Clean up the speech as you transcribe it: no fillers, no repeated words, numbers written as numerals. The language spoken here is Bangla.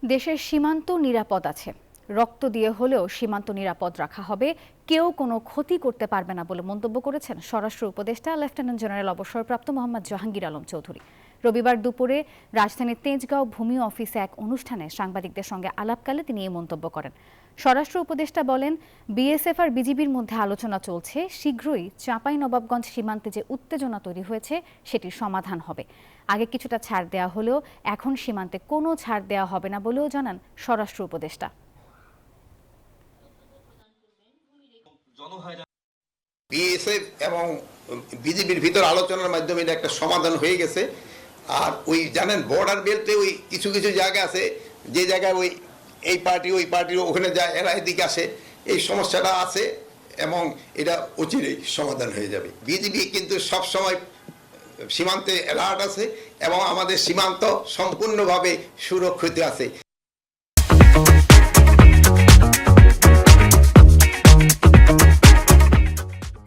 দেশের সীমান্ত নিরাপদ আছে, রক্ত দিয়ে হলেও সীমান্ত নিরাপদ রাখা হবে, কেউ কোনো ক্ষতি করতে পারবে না বলে মন্তব্য করেছেন স্বরাষ্ট্র উপদেষ্টা লেফটেন্যান্ট জেনারেল অবসরপ্রাপ্ত মোহাম্মদ জাহাঙ্গীর আলম চৌধুরী। রবিবার দুপুরে রাজধানীর তেজগাঁও ভূমি অফিসে এক অনুষ্ঠানে সাংবাদিকদের সঙ্গে আলাপকালে তিনি এই মন্তব্য করেন। স্বরাষ্ট্র উপদেষ্টা বলেন, বিএসএফ আর বিজিবির মধ্যে আলোচনা চলছে, শীঘ্রই চাঁপাইনবাবগঞ্জ সীমান্তে যে উত্তেজনা তৈরি হয়েছে সেটির সমাধান হবে। আগে কিছুটা ছাড় দেওয়া হলেও এখন সীমান্তে কোনো ছাড় দেওয়া হবে না বলেও জানান স্বরাষ্ট্র উপদেষ্টা। বিএসএফ এবং বিজিবির ভিতর আলোচনার মাধ্যমে এটা একটা সমাধান হয়ে গেছে। আর ওই জানেন বর্ডার বেল্টে ওই কিছু কিছু জায়গা আছে যে জায়গায় ওই এই পার্টি ওই পার্টির ওখানে যায়, এরা এদিকে আসে, এই সমস্যাটা আছে এবং এটা অচিরেই সমাধান হয়ে যাবে। বিজিবি কিন্তু সবসময় সীমান্তে অ্যালার্ট আছে এবং আমাদের সীমান্ত সম্পূর্ণভাবে সুরক্ষিত আছে।